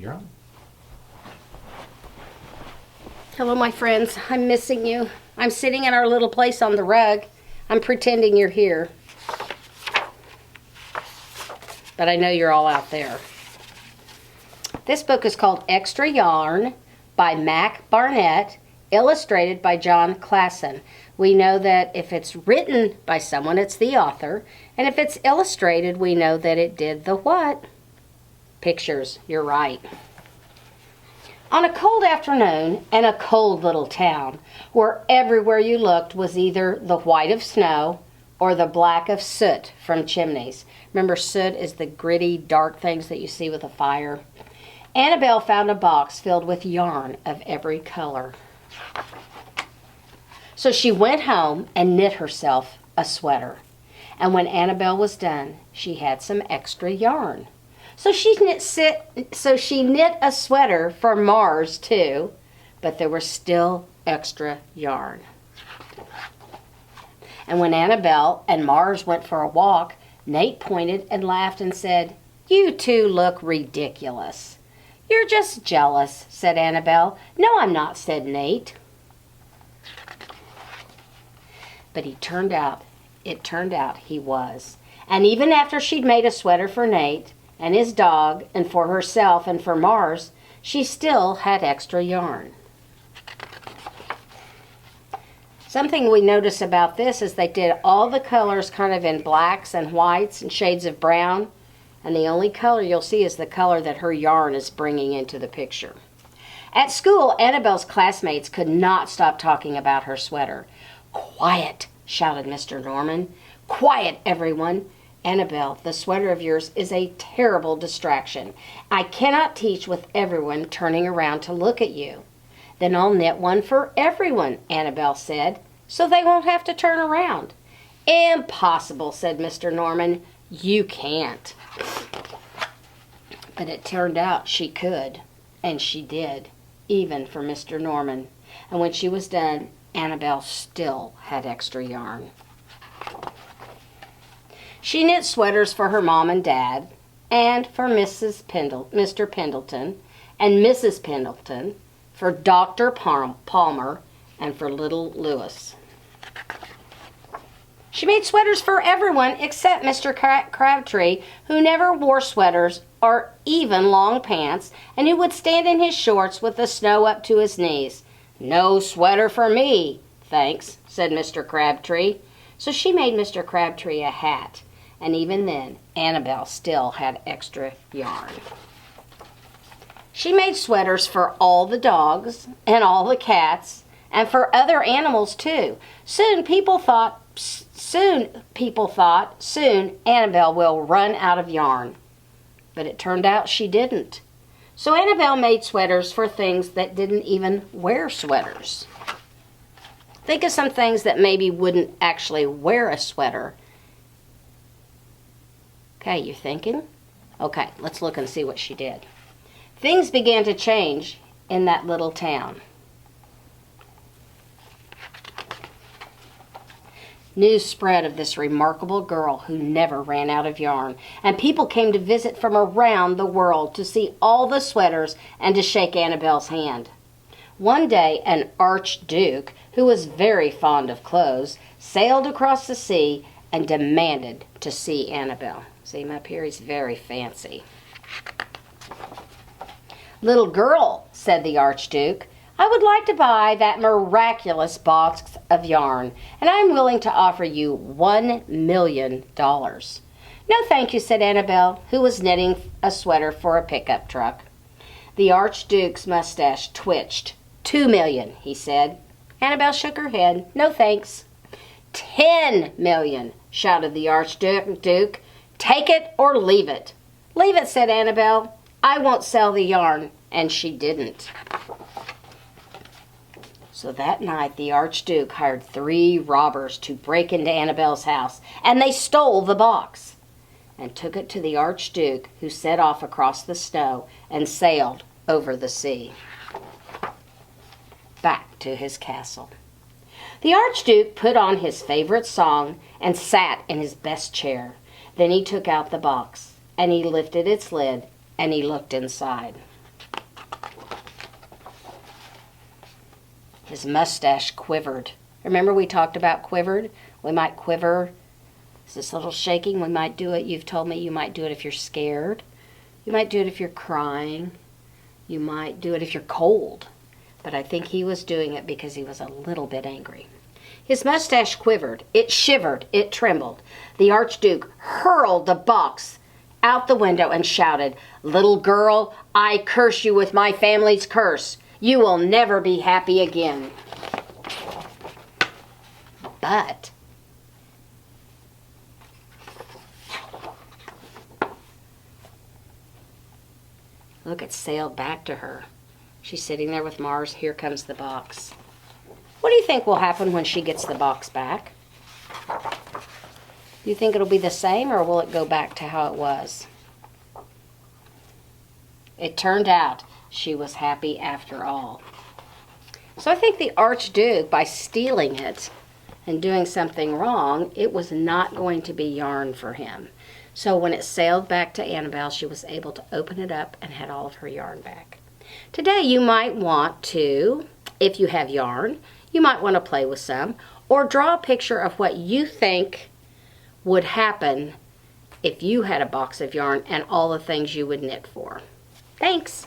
you're on. Hello, my friends. I'm missing you. I'm sitting in our little place on the rug. I'm pretending you're here. But I know you're all out there. This book is called Extra Yarn by Mac Barnett, illustrated by John Klassen. We know that if it's written by someone, it's the author. And if it's illustrated, we know that it did the what? Pictures. You're right. On a cold afternoon in a cold little town, where everywhere you looked was either the white of snow or the black of soot from chimneys. Remember, soot is the gritty, dark things that you see with a fire. Annabelle found a box filled with yarn of every color. So she went home and knit herself a sweater. And when Annabelle was done, she had some extra yarn. So she knit a sweater for Mars too, but there was still extra yarn. And when Annabelle and Mars went for a walk, Nate pointed and laughed and said, "You two look ridiculous." "You're just jealous," said Annabelle. "No, I'm not," said Nate. But it turned out he was. And even after she'd made a sweater for Nate and his dog and for herself and for Mars, she still had extra yarn. Something we notice about this is they did all the colors kind of in blacks and whites and shades of brown, and the only color you'll see is the color that her yarn is bringing into the picture. At school, Annabelle's classmates could not stop talking about her sweater. "Quiet," shouted Mr. Norman. "Quiet, everyone. Annabelle, the sweater of yours is a terrible distraction. I cannot teach with everyone turning around to look at you." "Then I'll knit one for everyone," Annabelle said, "so they won't have to turn around." "Impossible," said Mr. Norman. "You can't." But it turned out she could, and she did, even for Mr. Norman. And when she was done, Annabelle still had extra yarn. She knit sweaters for her mom and dad, and for Mr. Pendleton, and Mrs. Pendleton, for Dr. Palmer, and for little Lewis. She made sweaters for everyone except Mr. Crabtree, who never wore sweaters or even long pants, and who would stand in his shorts with the snow up to his knees. "No sweater for me, thanks," said Mr. Crabtree. So she made Mr. Crabtree a hat, and even then, Annabelle still had extra yarn. She made sweaters for all the dogs and all the cats, and for other animals too. Soon people thought Annabelle will run out of yarn. But it turned out she didn't. So Annabelle made sweaters for things that didn't even wear sweaters. Think of some things that maybe wouldn't actually wear a sweater. Okay, you thinking? Okay, let's look and see what she did. Things began to change in that little town. News spread of this remarkable girl who never ran out of yarn, and people came to visit from around the world to see all the sweaters and to shake Annabelle's hand. One day, an archduke, who was very fond of clothes, sailed across the sea and demanded to see Annabelle. See him up here? He's very fancy. "Little girl," said the archduke, "I would like to buy that miraculous box of yarn, and I'm willing to offer you $1 million. "No, thank you," said Annabelle, who was knitting a sweater for a pickup truck. The archduke's mustache twitched. $2 million, he said. Annabelle shook her head. "No, thanks." $10 million, shouted the archduke. "Take it or leave it." "Leave it," said Annabelle. "I won't sell the yarn." And she didn't. So that night the archduke hired 3 robbers to break into Annabelle's house, and they stole the box and took it to the archduke, who set off across the snow and sailed over the sea back to his castle. The archduke put on his favorite song and sat in his best chair. Then he took out the box, and he lifted its lid, and he looked inside. His mustache quivered. Remember we talked about quivered? We might quiver. Is this a little shaking? We might do it. You've told me you might do it if you're scared. You might do it if you're crying. You might do it if you're cold. But I think he was doing it because he was a little bit angry. His mustache quivered. It shivered. It trembled. The Archduke hurled the box out the window and shouted, "Little girl, I curse you with my family's curse. You will never be happy again." But look, it sailed back to her. She's sitting there with Mars. Here comes the box. What do you think will happen when she gets the box back? Do you think it'll be the same, or will it go back to how it was? It turned out she was happy after all. So I think the Archduke, by stealing it and doing something wrong, it was not going to be yarn for him. So when it sailed back to Annabelle, she was able to open it up and had all of her yarn back. Today you might want to, if you have yarn, you might want to play with some, or draw a picture of what you think would happen if you had a box of yarn and all the things you would knit for. Thanks.